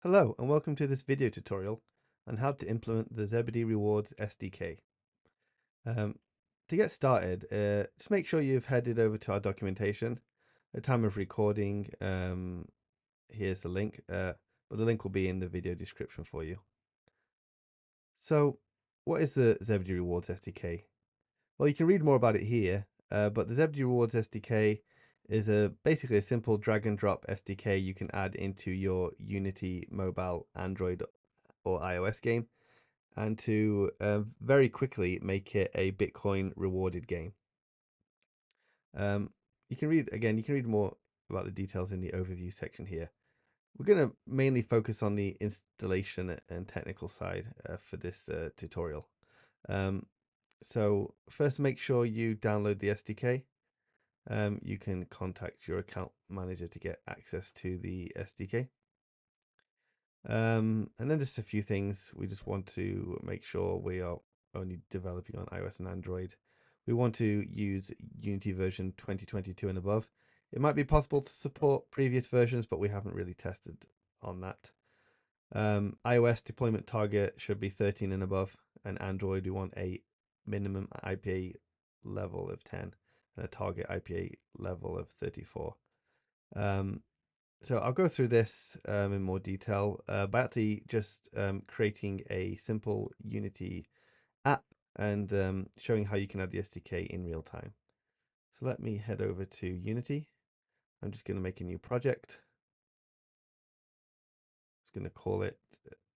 Hello and welcome to this video tutorial on how to implement the ZBD Rewards SDK. Um, to get started, just make sure you've headed over to our documentation. At time of recording, here's the link, but the link will be in the video description for you. So, what is the ZBD Rewards SDK? Well, you can read more about it here, but the ZBD Rewards SDK is basically a simple drag and drop SDK you can add into your Unity mobile, Android, or iOS game, and to very quickly make it a Bitcoin rewarded game. You can read more about the details in the overview section here. We're going to mainly focus on the installation and technical side for this tutorial. So first, make sure you download the SDK. You can contact your account manager to get access to the SDK. And then just a few things. We just want to make sure we are only developing on iOS and Android. We want to use Unity version 2022 and above. It might be possible to support previous versions, but we haven't really tested on that. iOS deployment target should be 13 and above, and Android we want a minimum IPA level of 10 and a target IPA level of 34. So I'll go through this in more detail by actually just creating a simple Unity app and showing how you can add the SDK in real time. So let me head over to Unity. I'm just going to make a new project. Just going to call it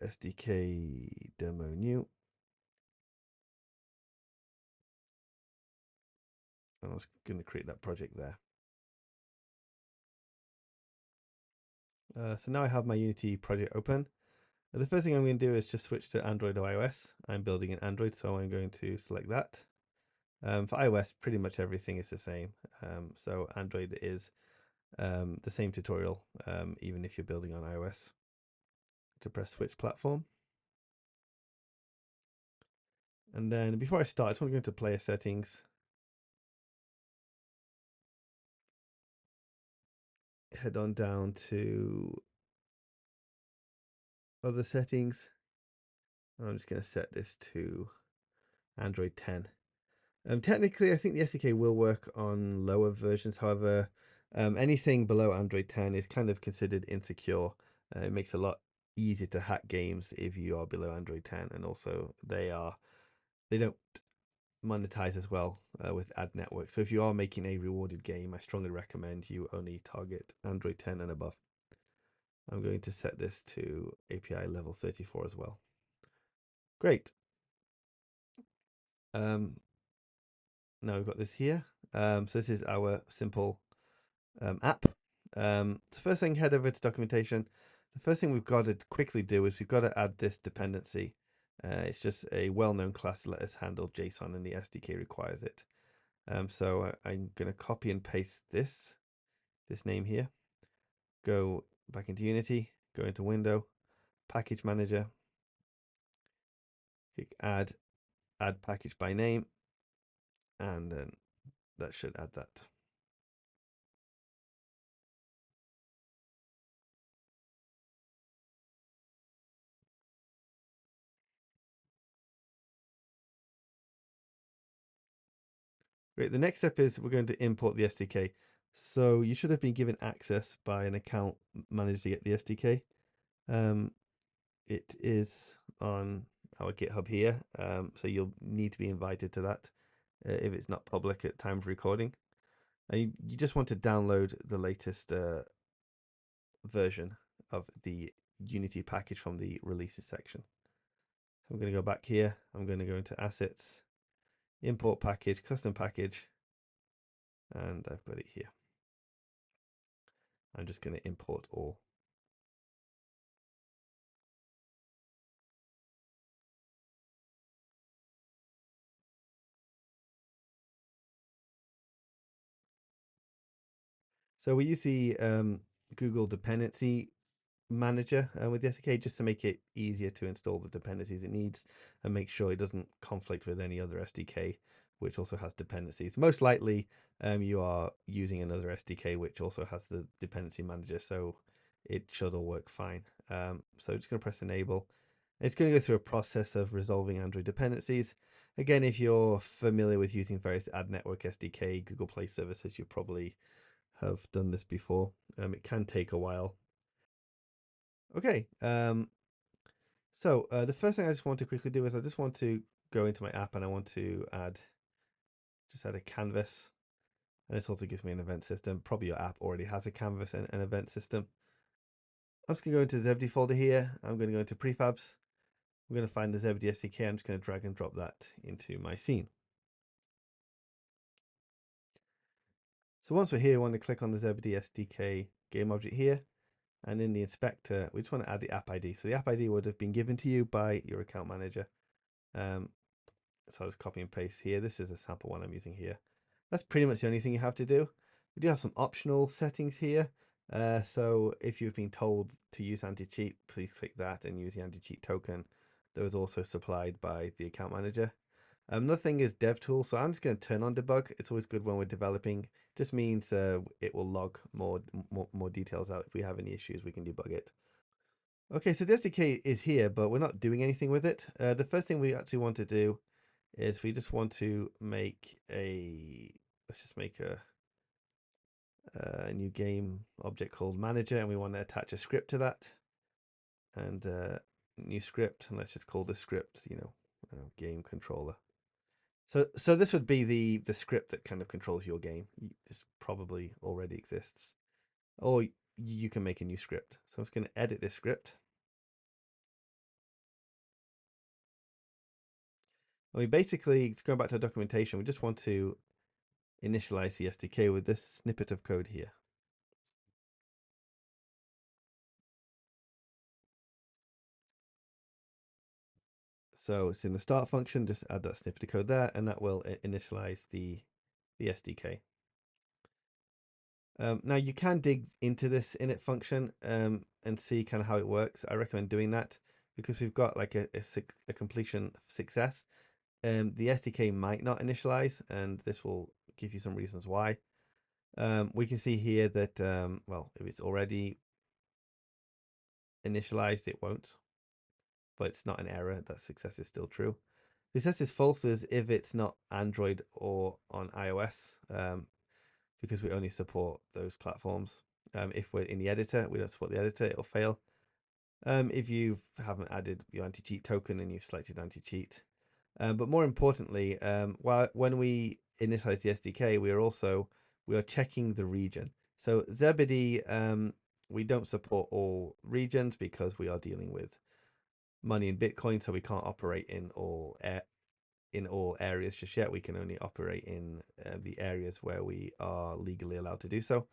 SDK demo new. And I was going to create that project there. So now I have my Unity project open. The first thing I'm going to do is just switch to Android or iOS. I'm building in Android, so I'm going to select that. For iOS, pretty much everything is the same. So Android is the same tutorial, even if you're building on iOS. To press switch platform. And then before I start, I just want to go into player settings. Head on down to other settings. I'm just going to set this to Android 10. Technically, I think the SDK will work on lower versions. However, anything below Android 10 is kind of considered insecure. It makes it a lot easier to hack games if you are below Android 10, and also they don't monetize as well with ad network. So if you are making a rewarded game, I strongly recommend you only target Android 10 and above. I'm going to set this to API level 34 as well. Great. Now we've got this here. So this is our simple app. So first thing, head over to documentation. The first thing we've got to quickly do is we've got to add this dependency. It's just a well-known class to let us handle JSON, and the SDK requires it. So I'm going to copy and paste this name here. Go back into Unity, go into Window, Package Manager, click Add Package by Name, and then that should add that. Great. The next step is we're going to import the SDK. So you should have been given access by an account manager to get the SDK. It is on our GitHub here, so you'll need to be invited to that if it's not public at time of recording. And you just want to download the latest version of the Unity package from the releases section. So I'm going to go back here. I'm going to go into Assets, Import Package, Custom Package, and I've got it here. I'm just going to import all. So we use the Google Dependency Manager with the SDK just to make it easier to install the dependencies it needs and make sure it doesn't conflict with any other SDK which also has dependencies. Most likely you are using another SDK which also has the dependency manager, so it should all work fine. So just going to press enable. It's going to go through a process of resolving Android dependencies. Again, if you're familiar with using various ad network SDK, Google Play services, you probably have done this before. It can take a while. Okay, so the first thing I just want to quickly do is I just want to go into my app and I want to just add a canvas. And this also gives me an event system. Probably your app already has a canvas and an event system. I'm just going to go into the ZBD folder here. I'm going to go into prefabs. I'm going to find the ZBD SDK. I'm just going to drag and drop that into my scene. So once we're here, we want to click on the ZBD SDK game object here. And in the inspector, we just want to add the app ID. So the app ID would have been given to you by your account manager. So I'll just copy and paste here. This is a sample one I'm using here. That's pretty much the only thing you have to do. We do have some optional settings here. So if you've been told to use anti-cheat, please click that and use the anti-cheat token that was also supplied by the account manager. Another thing is DevTools. So I'm just going to turn on debug. It's always good when we're developing. Just means it will log more details out. If we have any issues, we can debug it. Okay, so the SDK is here, but we're not doing anything with it. The first thing we actually want to do is we just want to make let's just make a new game object called manager, and we want to attach a script to that, and new script, and let's just call this script, game controller. So this would be the script that kind of controls your game. This probably already exists, or you can make a new script. So I'm just going to edit this script. And we basically, just going back to our documentation, we just want to initialize the SDK with this snippet of code here. So it's in the start function, just add that snippet of code there, and that will initialize the SDK. Now you can dig into this init function and see kind of how it works. I recommend doing that because we've got like a completion success. The SDK might not initialize, and this will give you some reasons why. We can see here that, well, if it's already initialized, it won't, but it's not an error. That success is still true. Success is false is if it's not Android or on iOS, because we only support those platforms. If we're in the editor, we don't support the editor, it'll fail. If you haven't added your anti-cheat token and you've selected anti-cheat. But more importantly, when we initialize the SDK, we are checking the region. So ZBD, we don't support all regions because we are dealing with money in Bitcoin, so we can't operate in all areas just yet. We can only operate in the areas where we are legally allowed to do so.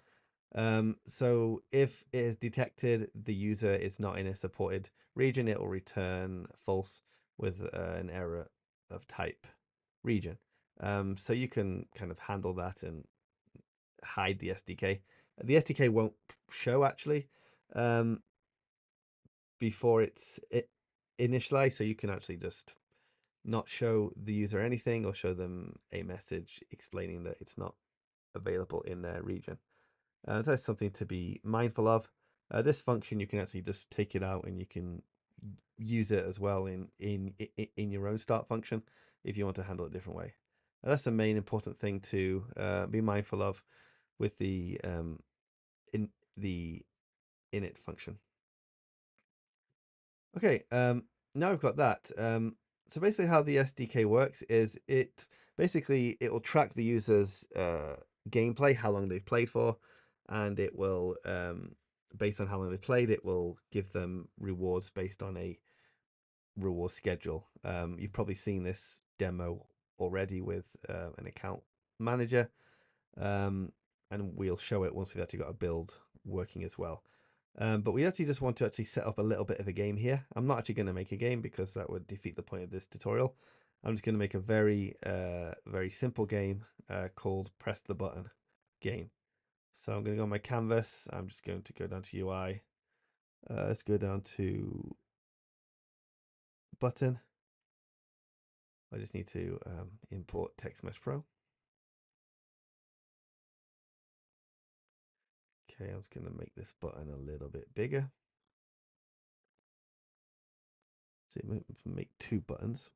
So if it is detected the user is not in a supported region, it will return false with an error of type region. So you can kind of handle that and hide the SDK. The SDK won't show actually before it's initialized, so you can actually just not show the user anything or show them a message explaining that it's not available in their region. So that's something to be mindful of. This function, you can actually just take it out and you can use it as well in your own start function if you want to handle it a different way. That's the main important thing to be mindful of with the init function. Okay, now we've got that. So basically how the SDK works is it will track the user's gameplay, how long they've played for, and it will, based on how long they've played, it will give them rewards based on a reward schedule. You've probably seen this demo already with an account manager, and we'll show it once we've actually got a build working as well. But we actually just want to actually set up a little bit of a game here. I'm not actually going to make a game because that would defeat the point of this tutorial. I'm just going to make a very, very simple game called Press the Button game. So I'm going to go on my canvas. I'm just going to go down to UI. Let's go down to button. I just need to import Text Mesh Pro. Okay, I'm just going to make this button a little bit bigger. So make two buttons.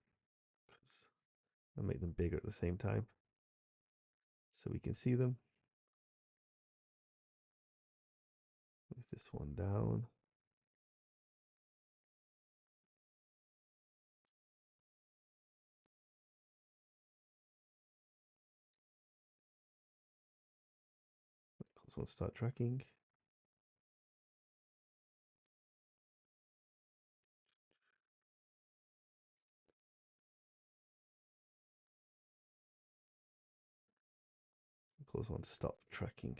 I'll make them bigger at the same time so we can see them. Move this one down. This one start tracking. Call this one stop tracking.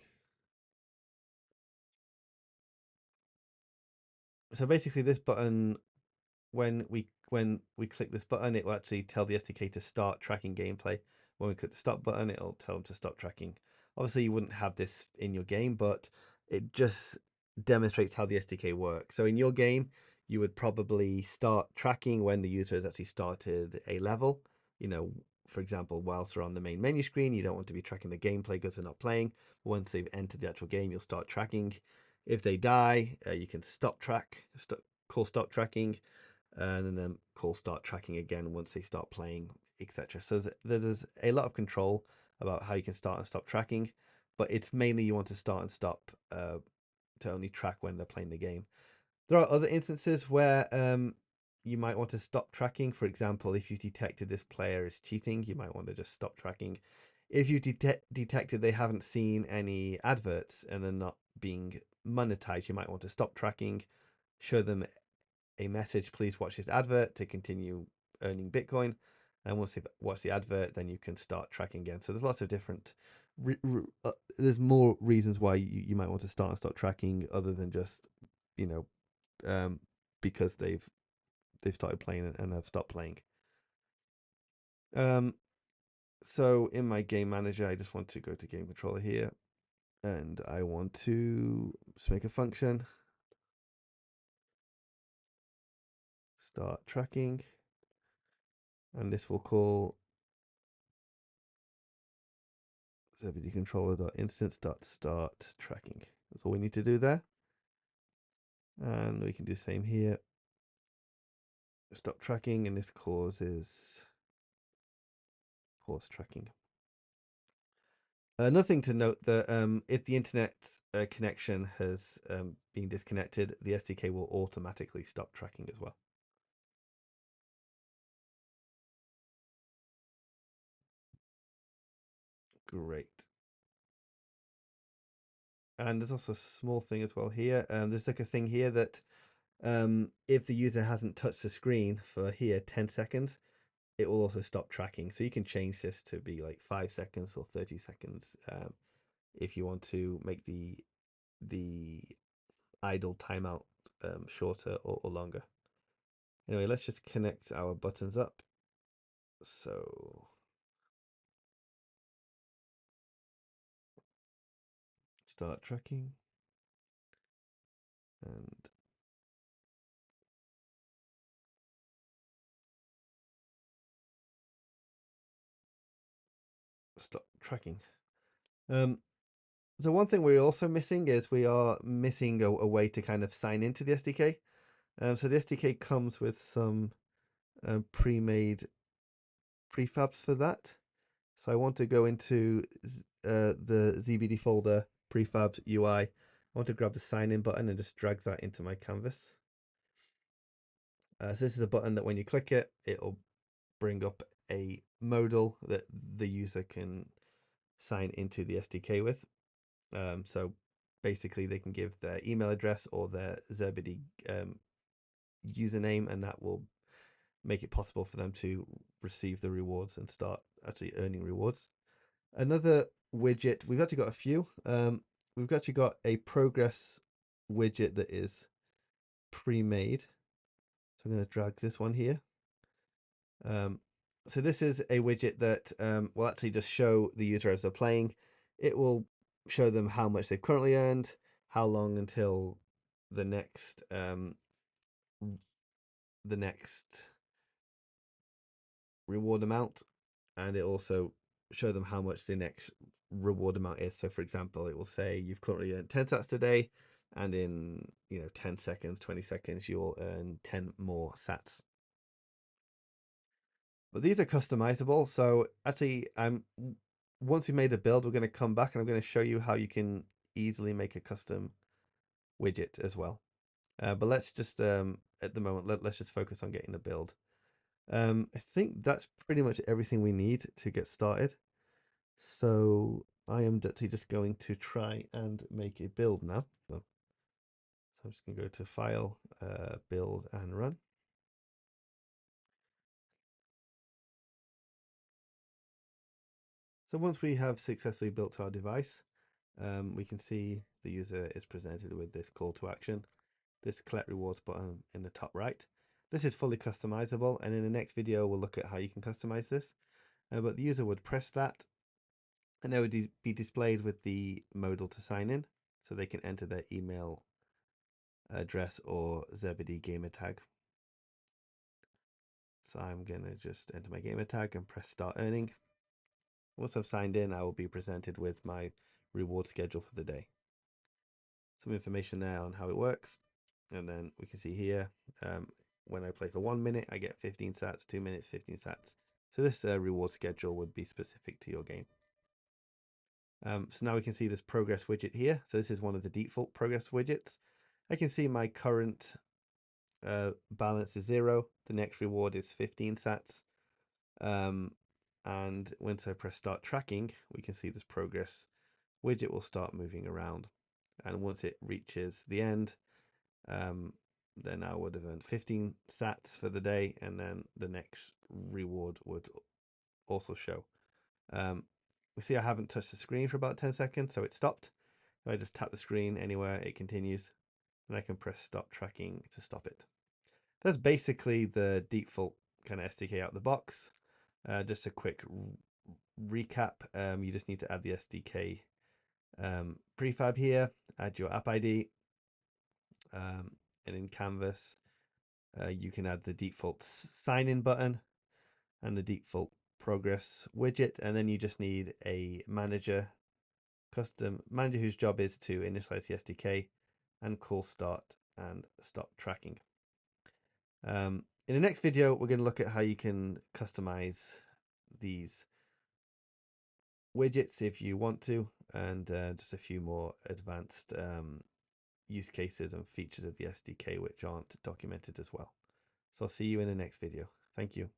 So basically this button, when we click this button, it will actually tell the SDK to start tracking gameplay. When we click the stop button, it'll tell them to stop tracking. Obviously, you wouldn't have this in your game, but it just demonstrates how the SDK works. So in your game, you would probably start tracking when the user has actually started a level. You know, for example, whilst they're on the main menu screen, you don't want to be tracking the gameplay because they're not playing. But once they've entered the actual game, you'll start tracking. If they die, you can call stop tracking, and then call start tracking again once they start playing, etc. So there's a lot of control about how you can start and stop tracking, but it's mainly you want to start and stop to only track when they're playing the game. There are other instances where you might want to stop tracking. For example, if you detected this player is cheating, you might want to just stop tracking. If you detected they haven't seen any adverts and they're not being monetized, you might want to stop tracking, show them a message, please watch this advert to continue earning Bitcoin. And once they've watched the advert, then you can start tracking again. So there's lots of different, there's more reasons why you might want to start and stop tracking other than just, you know, because they've started playing and have stopped playing. So in my game manager, I just want to go to game controller here, and I want to just make a function, start tracking, and this will call ZBD controller.instance.start tracking. That's all we need to do there. And we can do the same here. Stop tracking, and this causes pause tracking. Another thing to note that if the internet connection has been disconnected, the SDK will automatically stop tracking as well. Great. And there's also a small thing as well here. There's like a thing here that if the user hasn't touched the screen for here 10 seconds, it will also stop tracking. So you can change this to be like 5 seconds or 30 seconds if you want to make the idle timeout shorter or longer. Anyway, let's just connect our buttons up. So start tracking and stop tracking. So one thing we're also missing is we are missing a way to kind of sign into the SDK. So the SDK comes with some pre-made prefabs for that. So I want to go into the ZBD folder, prefabs UI. I want to grab the sign in button and just drag that into my canvas. So this is a button that when you click it, it'll bring up a modal that the user can sign into the SDK with. So basically they can give their email address or their ZBD username, and that will make it possible for them to receive the rewards and start actually earning rewards. Another widget, we've actually got a few. We've actually got a progress widget that is pre-made. So I'm going to drag this one here. So this is a widget that will actually just show the user as they're playing. It will show them how much they've currently earned, how long until the next reward amount, and it also show them how much the next reward amount is. So for example, it will say you've currently earned 10 sats today, and in 10 seconds, 20 seconds, you'll earn 10 more sats. But these are customizable. So actually, once we made a build, we're going to come back and I'm going to show you how you can easily make a custom widget as well. But let's just at the moment let's just focus on getting the build. I think that's pretty much everything we need to get started. So I am actually just going to try and make a build now. So I'm just going to go to File, Build and Run. So once we have successfully built our device, we can see the user is presented with this call to action, this collect rewards button in the top right. This is fully customizable, and in the next video we'll look at how you can customize this. But the user would press that, and they would be displayed with the modal to sign in, so they can enter their email address or ZBD gamer tag. So I'm gonna just enter my gamer tag and press start earning. Once I've signed in, I will be presented with my reward schedule for the day. Some information there on how it works, and then we can see here when I play for 1 minute I get 15 sats, 2 minutes 15 sats. So this reward schedule would be specific to your game. So now we can see this progress widget here. So this is one of the default progress widgets. I can see my current balance is 0. The next reward is 15 sats. And once I press start tracking, we can see this progress widget will start moving around. And once it reaches the end, then I would have earned 15 sats for the day, and then the next reward would also show. We see I haven't touched the screen for about 10 seconds, so it stopped. If I just tap the screen anywhere, it continues, and I can press stop tracking to stop it. That's basically the default kind of SDK out the box. Just a quick recap. You just need to add the SDK prefab here, add your app ID, and in Canvas, you can add the default sign in button and the default progress widget, and then you just need a manager, custom manager whose job is to initialize the SDK and call start and stop tracking. In the next video, we're going to look at how you can customize these widgets if you want to, and just a few more advanced use cases and features of the SDK which aren't documented as well. So I'll see you in the next video. Thank you.